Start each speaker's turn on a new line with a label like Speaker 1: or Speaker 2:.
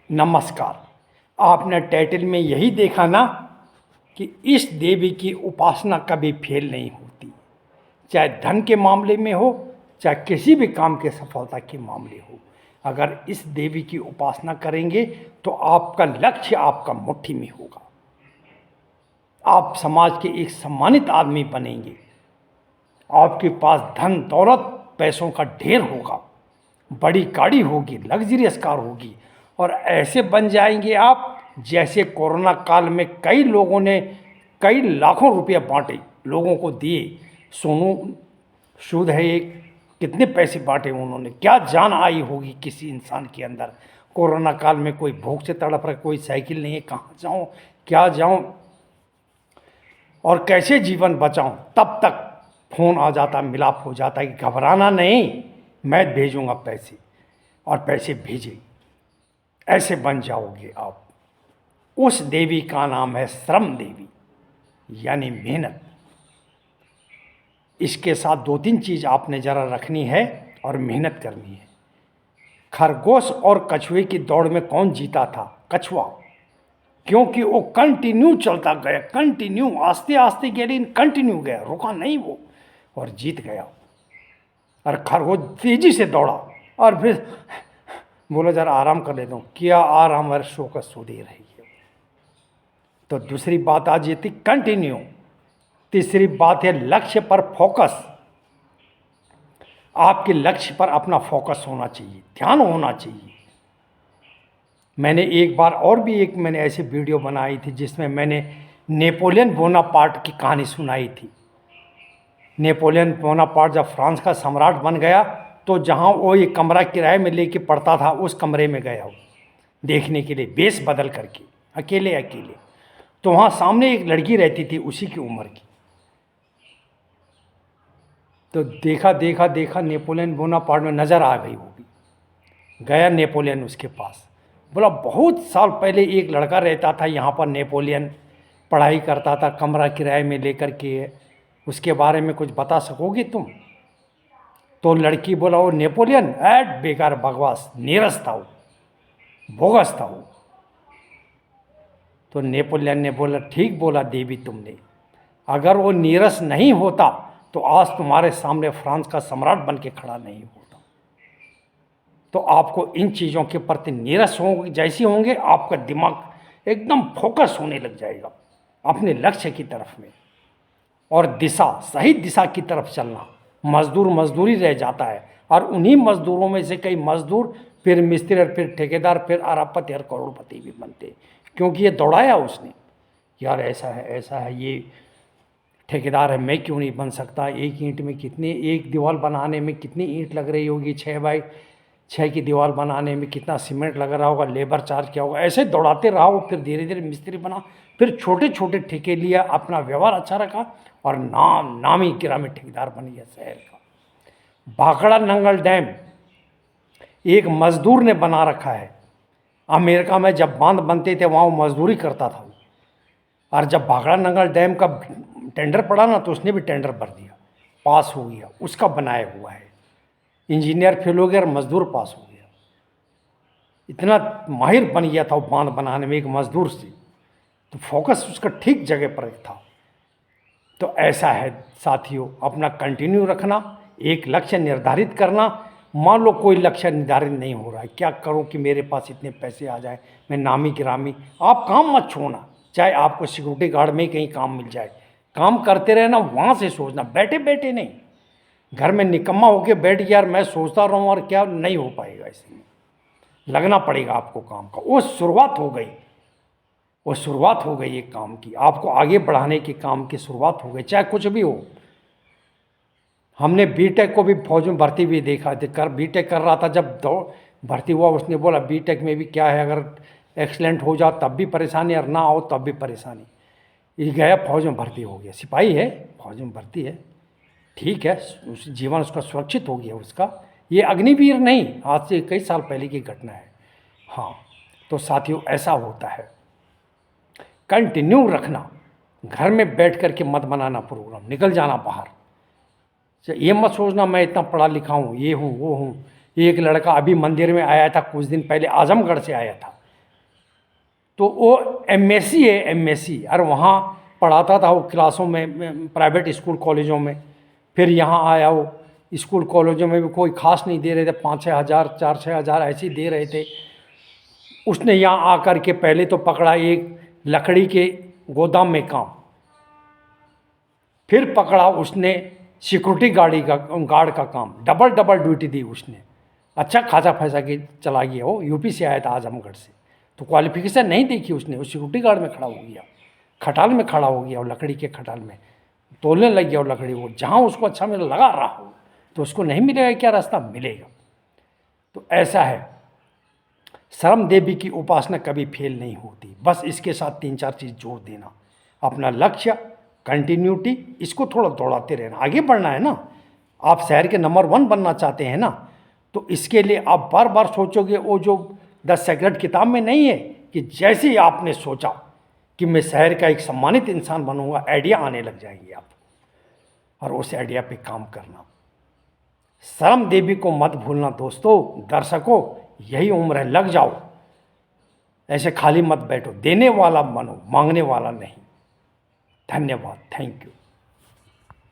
Speaker 1: नमस्कार। आपने टाइटल में यही देखा ना कि इस देवी की उपासना कभी फेल नहीं होती, चाहे धन के मामले में हो, चाहे किसी भी काम के सफलता के मामले हो। अगर इस देवी की उपासना करेंगे तो आपका लक्ष्य आपका मुट्ठी में होगा। आप समाज के एक सम्मानित आदमी बनेंगे। आपके पास धन दौलत पैसों का ढेर होगा, बड़ी गाड़ी होगी, लग्जरियस कार होगी, और ऐसे बन जाएंगे आप जैसे कोरोना काल में कई लोगों ने कई लाखों रुपए बांटे, लोगों को दिए। सोनू सूद है एक, कितने पैसे बांटे उन्होंने, क्या जान आई होगी किसी इंसान के अंदर। कोरोना काल में कोई भूख से तड़प रहा, कोई साइकिल नहीं है, कहाँ जाऊँ, क्या जाऊँ और कैसे जीवन बचाऊं। तब तक फ़ोन आ जाता, मिलाप हो जाता है कि घबराना नहीं, मैं भेजूंगा पैसे, और पैसे भेजे। ऐसे बन जाओगे आप। उस देवी का नाम है श्रम देवी, यानी मेहनत। इसके साथ दो तीन चीज़ आपने ज़रा रखनी है और मेहनत करनी है। खरगोश और कछुए की दौड़ में कौन जीता था? कछुआ, क्योंकि वो कंटिन्यू चलता गया, कंटिन्यू, आस्ते आस्ते गया लेकिन कंटिन्यू गया, रुका नहीं वो, और जीत गया। और खरगोश तेजी से दौड़ा और फिर बोला जरा आराम कर लेता हूँ, क्या आराम, वर्षों का सो दे रही है। तो दूसरी बात आ जाती कंटिन्यू। तीसरी बात है लक्ष्य पर फोकस। आपके लक्ष्य पर अपना फोकस होना चाहिए, ध्यान होना चाहिए। मैंने एक बार और भी मैंने ऐसी वीडियो बनाई थी जिसमें मैंने नेपोलियन बोनापार्ट की कहानी सुनाई थी। नेपोलियन बोनापार्ट जब फ्रांस का सम्राट बन गया तो जहाँ वो एक कमरा किराए में लेके पड़ता था, उस कमरे में गया वो देखने के लिए, बेस बदल करके, अकेले अकेले। तो वहाँ सामने एक लड़की रहती थी उसी की उम्र की। तो देखा देखा देखा नेपोलियन बोनापार्ट में नज़र आ गई वो भी। गया नेपोलियन उसके पास, बोला बहुत साल पहले एक लड़का रहता था यहाँ पर, नेपोलियन पढ़ाई करता था, कमरा किराए में लेकर के, उसके बारे में कुछ बता सकोगे तुम? तो लड़की बोला वो नेपोलियन, ऐड बेकार बकवास, नीरस था वो, बोगस था वो। तो नेपोलियन ने बोला ठीक बोला देवी तुमने, अगर वो नीरस नहीं होता तो आज तुम्हारे सामने फ्रांस का सम्राट बन के खड़ा नहीं होता। तो आपको इन चीज़ों के प्रति नीरस होंगे, जैसे होंगे आपका दिमाग एकदम फोकस होने लग जाएगा अपने लक्ष्य की तरफ में, और दिशा, सही दिशा की तरफ चलना। मजदूर मजदूरी रह जाता है, और उन्हीं मजदूरों में से कई मजदूर फिर मिस्त्री, और फिर ठेकेदार, फिर अरबपति और करोड़पति भी बनते, क्योंकि ये दौड़ाया उसने। यार ऐसा है ऐसा है, ये ठेकेदार है, मैं क्यों नहीं बन सकता। एक ईंट में कितने, एक दीवार बनाने में कितनी ईंट लग रही होगी, 6x6 की दीवार बनाने में कितना सीमेंट लग रहा होगा, लेबर चार्ज क्या होगा। ऐसे दौड़ाते रहा वो, फिर धीरे धीरे मिस्त्री बना, फिर छोटे छोटे ठेके लिया, अपना व्यवहार अच्छा रखा, और नामी गिरामी ठेकेदार बन गया शहर का। भाखड़ा नंगल डैम एक मजदूर ने बना रखा है। अमेरिका में जब बांध बनते थे वहाँ वो मजदूरी करता था, और जब भाखड़ा नंगल डैम का टेंडर पड़ा ना तो उसने भी टेंडर भर दिया, पास हो गया, उसका बनाया हुआ है। इंजीनियर फेल हो गया और मजदूर पास हो गया। इतना माहिर बन गया था वो बांध बनाने में एक मजदूर से। तो फोकस उसका ठीक जगह पर था। तो ऐसा है साथियों, अपना कंटिन्यू रखना, एक लक्ष्य निर्धारित करना। मान लो कोई लक्ष्य निर्धारित नहीं हो रहा है, क्या करूं कि मेरे पास इतने पैसे आ जाए, मैं नामी गिरामी, आप काम मत छोड़ना। चाहे आपको सिक्योरिटी गार्ड में कहीं काम मिल जाए, काम करते रहना, वहाँ से सोचना, बैठे बैठे नहीं। घर में निकम्मा होके बैठ गया, यार मैं सोचता रहूँ और क्या, नहीं हो पाएगा। ऐसे में लगना पड़ेगा आपको काम का। वो शुरुआत हो गई, वो शुरुआत हो गई एक काम की, आपको आगे बढ़ाने के काम की शुरुआत हो गई, चाहे कुछ भी हो। हमने बीटेक को भी फौज में भर्ती भी देखा, बीटेक कर रहा था जब भर्ती हुआ, उसने बोला बीटेक में भी क्या है, अगर एक्सीलेंट हो जाओ तब भी परेशानी, और ना हो तब भी परेशानी। ये गया फौज में भर्ती हो गया, सिपाही है, फौज में भर्ती है, ठीक है, उस जीवन उसका सुरक्षित हो गया उसका। ये अग्निवीर नहीं, आज से कई साल पहले की घटना है। हाँ, तो साथियों ऐसा होता है, कंटिन्यू रखना, घर में बैठ कर के मत बनाना प्रोग्राम, निकल जाना बाहर। ये मत सोचना मैं इतना पढ़ा लिखा हूँ, ये हूँ वो हूँ। एक लड़का अभी मंदिर में आया था कुछ दिन पहले, आजमगढ़ से आया था, तो वो एमएससी है, एमएससी, और वहाँ पढ़ाता था वो क्लासों में, प्राइवेट स्कूल कॉलेजों में। फिर यहाँ आया वो, स्कूल कॉलेजों में भी कोई खास नहीं दे रहे थे, 5-6 हज़ार 4-6 हज़ार ऐसे ही दे रहे थे। उसने यहाँ आकर के पहले तो पकड़ा एक लकड़ी के गोदाम में काम, फिर पकड़ा उसने सिक्योरिटी गार्ड का काम, डबल डबल ड्यूटी दी उसने। अच्छा खासा पैसा के चला गया वो, यूपी से आया था आजमगढ़ से, तो क्वालिफिकेशन नहीं देखी उसने, वो सिक्योरिटी गार्ड में खड़ा हो गया, खटाल में खड़ा हो गया, वो लकड़ी के खटाल में तोलने लग गया वो लकड़ी। वो जहाँ उसको अच्छा मिला लगा रहा हो, तो उसको नहीं मिलेगा क्या रास्ता मिलेगा। तो ऐसा है, शर्म देवी की उपासना कभी फेल नहीं होती। बस इसके साथ 3-4 चीज़ जोड़ देना, अपना लक्ष्य, कंटिन्यूटी, इसको थोड़ा दौड़ाते रहना, आगे बढ़ना है ना। आप शहर के नंबर 1 बनना चाहते हैं ना, तो इसके लिए आप बार बार सोचोगे। वो जो 10 सेक्रेट किताब में नहीं है कि जैसे ही आपने सोचा कि मैं शहर का एक सम्मानित इंसान बनूंगा, आइडिया आने लग जाएंगे आप, और उस आइडिया पे काम करना। शर्म देवी को मत भूलना दोस्तों, दर्शकों, यही उम्र है, लग जाओ। ऐसे खाली मत बैठो, देने वाला बनो, मांगने वाला नहीं। धन्यवाद, थैंक यू।